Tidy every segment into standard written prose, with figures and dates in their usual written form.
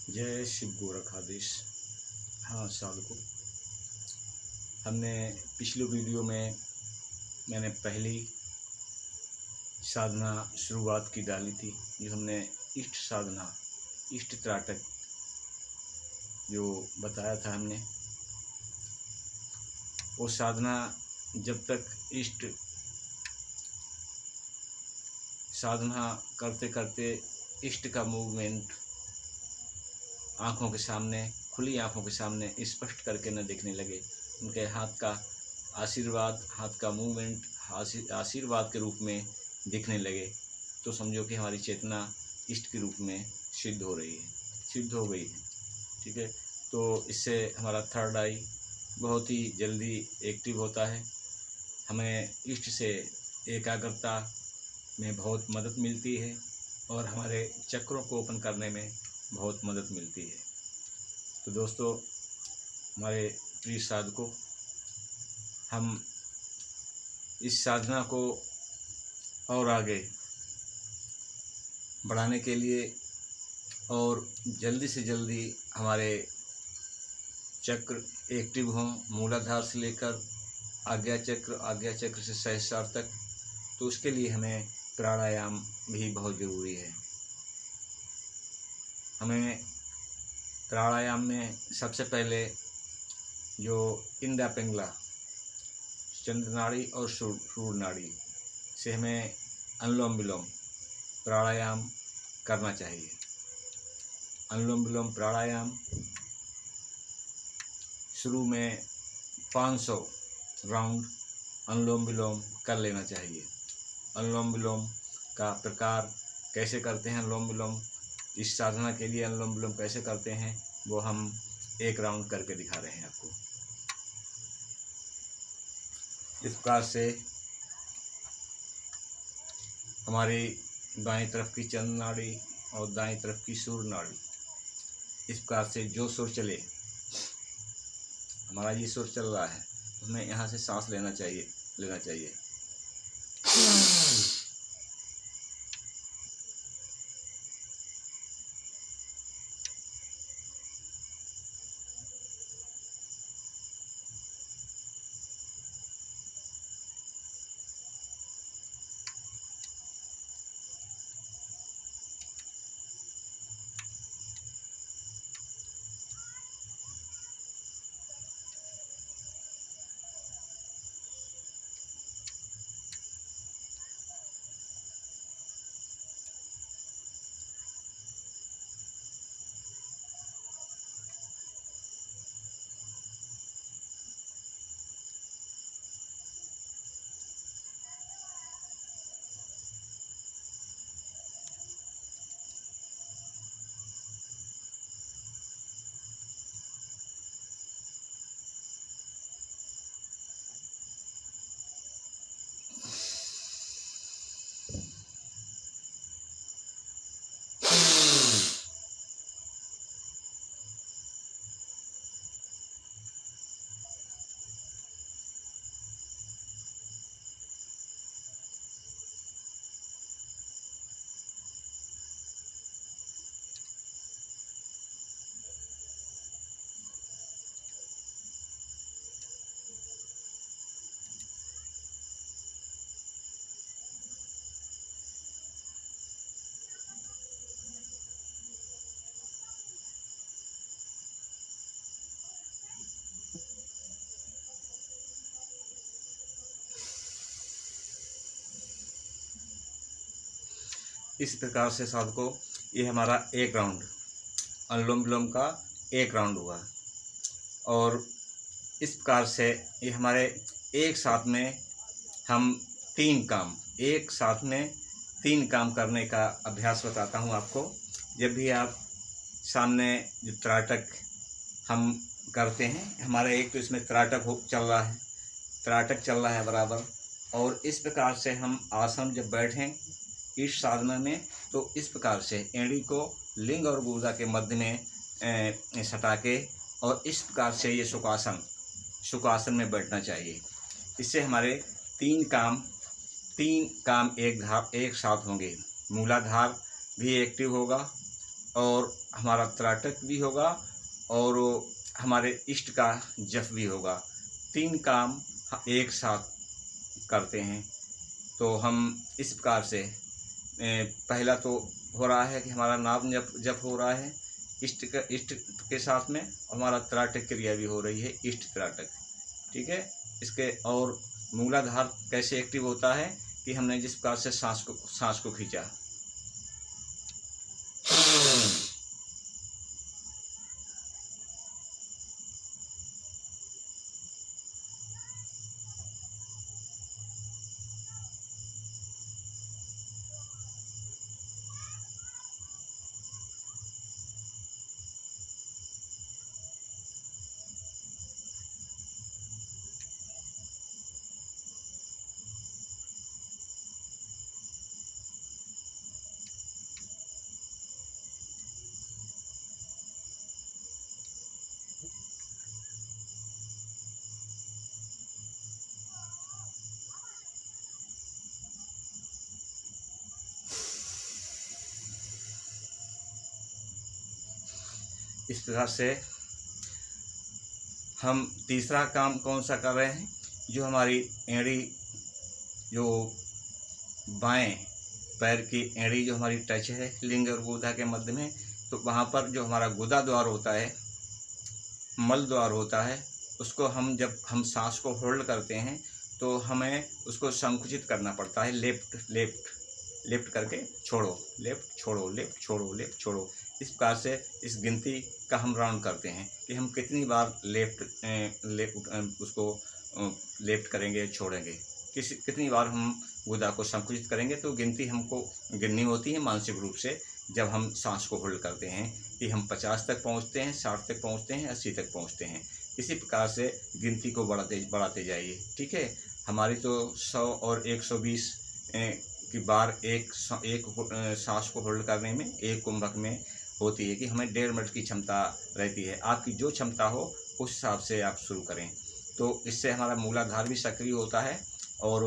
जय शिव गोरखाधीश। हाँ साधको, हमने पिछले वीडियो में मैंने पहली साधना शुरुआत की डाली थी, जो हमने इष्ट साधना, इष्ट त्राटक जो बताया था हमने। वो साधना जब तक इष्ट साधना करते करते इष्ट का मूवमेंट आँखों के सामने, खुली आँखों के सामने स्पष्ट करके न दिखने लगे, उनके हाथ का आशीर्वाद, हाथ का मूवमेंट आशीर्वाद के रूप में दिखने लगे, तो समझो कि हमारी चेतना इष्ट के रूप में सिद्ध हो रही है, सिद्ध हो गई है। ठीक है, तो इससे हमारा थर्ड आई बहुत ही जल्दी एक्टिव होता है। हमें इष्ट से एकाग्रता में बहुत मदद मिलती है और हमारे चक्रों को ओपन करने में बहुत मदद मिलती है। तो दोस्तों, हमारे प्रिय साधकों, हम इस साधना को और आगे बढ़ाने के लिए और जल्दी से जल्दी हमारे चक्र एक्टिव हों, मूलाधार से लेकर आज्ञा चक्र से सहस्रार तक, तो उसके लिए हमें प्राणायाम भी बहुत ज़रूरी है। हमें प्राणायाम में सबसे पहले जो इंदा पिंगला, चंद्र नाड़ी और सूर्य नाड़ी से हमें अनुलोम विलोम प्राणायाम करना चाहिए। अनुलोम विलोम प्राणायाम शुरू में 500 राउंड अनुलोम विलोम कर लेना चाहिए। अनुलोम विलोम का प्रकार कैसे करते हैं, अनुलोम विलोम इस साधना के लिए अनुलोम विलोम कैसे करते हैं, वो हम एक राउंड करके दिखा रहे हैं आपको। इस प्रकार से हमारी बाएं तरफ की चंद्र नाड़ी और दाएं तरफ की सूर्य नाड़ी, इस प्रकार से जो सुर चले, हमारा ये सुर चल रहा है, तो हमें यहाँ से सांस लेना चाहिए। इस प्रकार से साधकों, ये हमारा एक राउंड अनुलोम विलोम का एक राउंड हुआ और इस प्रकार से ये हमारे एक साथ में हम एक साथ में तीन काम करने का अभ्यास बताता हूँ आपको। जब भी आप सामने जो त्राटक हम करते हैं, हमारा एक तो इसमें त्राटक चल रहा है बराबर, और इस प्रकार से हम आसन जब बैठें इस साधना में, तो इस प्रकार से एड़ी को लिंग और गुर्दा के मध्य में सटा के और इस प्रकार से ये सुखासन में बैठना चाहिए। इससे हमारे तीन काम एक साथ होंगे। मूलाधार भी एक्टिव होगा और हमारा त्राटक भी होगा और हमारे इष्ट का जप भी होगा। 3 काम एक साथ करते हैं। तो हम इस प्रकार से पहला तो हो रहा है कि हमारा नाम जप हो रहा है इष्ट के साथ में, हमारा त्राटक क्रिया भी हो रही है, इष्ट त्राटक। ठीक है। इसके और मूलाधार कैसे एक्टिव होता है कि हमने जिस प्रकार से सांस को खींचा, इस प्रकार से हम तीसरा काम कौन सा कर रहे हैं, जो हमारी एड़ी, जो बाएं पैर की एड़ी जो हमारी टच है लिंग और गुदा के मध्य में, तो वहाँ पर जो हमारा गुदा द्वार होता है, मल द्वार होता है, उसको हम जब हम सांस को होल्ड करते हैं तो हमें उसको संकुचित करना पड़ता है। लेफ्ट लेफ्ट लेफ्ट करके छोड़ो, लेफ्ट छोड़ो, लेफ्ट छोड़ो, लेफ्ट छोड़ो। इस प्रकार से इस गिनती का हम राउंड करते हैं कि हम कितनी बार लेफ्ट उसको लेफ्ट करेंगे, छोड़ेंगे, कितनी बार हम गुदा को संकुचित करेंगे। तो गिनती हमको गिननी होती है मानसिक रूप से जब हम सांस को होल्ड करते हैं कि हम 50 तक पहुंचते हैं, 60 तक पहुंचते हैं, 80 तक पहुंचते हैं। इसी प्रकार से गिनती को बढ़ाते जाइए। ठीक है। हमारी तो 100 और 120 की बार एक सांस को होल्ड करने में, एक कुंभक में होती है कि हमें 1.5 मिनट की क्षमता रहती है। आपकी जो क्षमता हो उस हिसाब से आप शुरू करें। तो इससे हमारा मूलाधार भी सक्रिय होता है और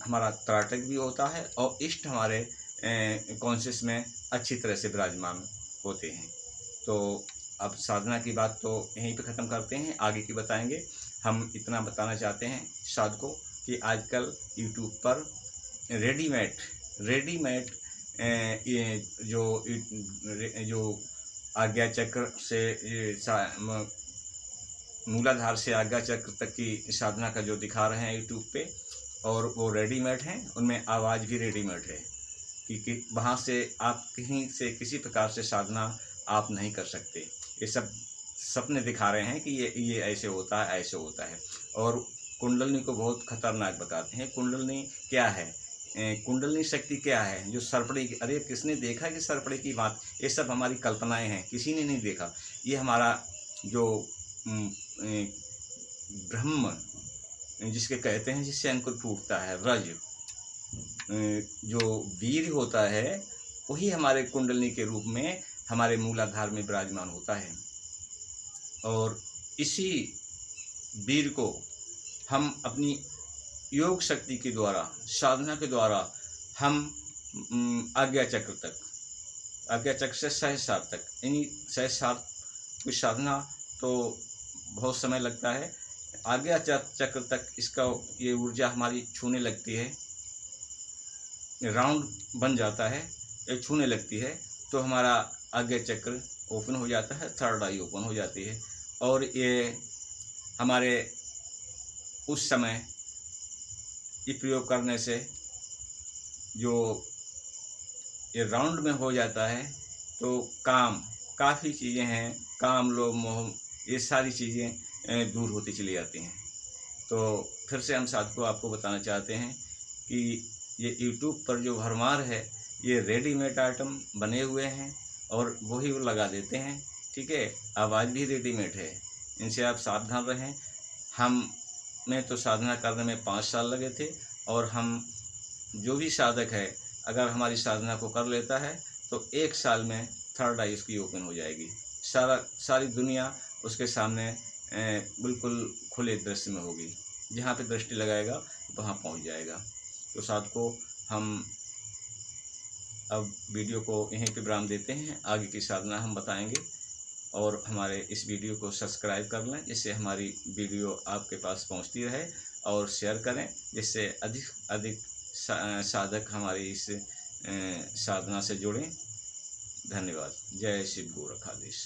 हमारा त्राटक भी होता है और इष्ट हमारे कॉन्शियस में अच्छी तरह से विराजमान होते हैं। तो अब साधना की बात तो यहीं पे ख़त्म करते हैं, आगे की बताएंगे। हम इतना बताना चाहते हैं साधकों कि आजकल यूट्यूब पर रेडीमेड जो आज्ञा चक्र से मूलाधार से आज्ञा चक्र तक की साधना का जो दिखा रहे हैं यूट्यूब पे, और वो रेडीमेड हैं, उनमें आवाज़ भी रेडीमेड है कि वहाँ से आप कहीं से किसी प्रकार से साधना आप नहीं कर सकते। ये सब सपने दिखा रहे हैं कि ये ऐसे होता है, ऐसे होता है। और कुंडलनी को बहुत खतरनाक बताते हैं। कुंडलनी क्या है, कुंडलनी शक्ति क्या है, जो सरपड़ी, अरे किसने देखा कि सरपड़ी की बात, ये सब हमारी कल्पनाएं हैं, किसी ने नहीं देखा। ये हमारा जो ब्रह्म जिसके कहते हैं, जिससे अंकुर फूटता है, रज जो वीर होता है, वही हमारे कुंडलनी के रूप में हमारे मूलाधार में विराजमान होता है। और इसी वीर को हम अपनी योग शक्ति के द्वारा, साधना के द्वारा हम आज्ञा चक्र से सहस्रार तक, यानी सहस्रार की साधना तो बहुत समय लगता है। आज्ञा चक्र तक इसका ये ऊर्जा हमारी छूने लगती है, राउंड बन जाता है, ये छूने लगती है तो हमारा आज्ञा चक्र ओपन हो जाता है, थर्ड आई ओपन हो जाती है। और ये हमारे उस समय ये प्रयोग करने से जो ये राउंड में हो जाता है तो काफ़ी चीज़ें हैं, काम, लोभ, मोह, ये सारी चीज़ें दूर होती चली जाती हैं। तो फिर से हम साथ आपको बताना चाहते हैं कि ये यूट्यूब पर जो भरमार है, ये रेडीमेड आइटम बने हुए हैं और वही वो लगा देते हैं। ठीक है। आवाज़ भी रेडीमेड है, इनसे आप सावधान रहें। हमें तो साधना करने में 5 साल लगे थे, और हम जो भी साधक है अगर हमारी साधना को कर लेता है तो 1 साल में थर्ड आई उसकी ओपन हो जाएगी। सारी दुनिया उसके सामने बिल्कुल खुले दृश्य में होगी, जहाँ पे दृष्टि लगाएगा वहाँ पहुँच जाएगा। तो साधकों, हम अब वीडियो को यहीं पे विराम देते हैं, आगे की साधना हम बताएंगे। और हमारे इस वीडियो को सब्सक्राइब कर लें, जिससे हमारी वीडियो आपके पास पहुंचती रहे, और शेयर करें, जिससे अधिक अधिक साधक हमारी इस साधना से जुड़ें। धन्यवाद। जय शिव गोरखाधीश।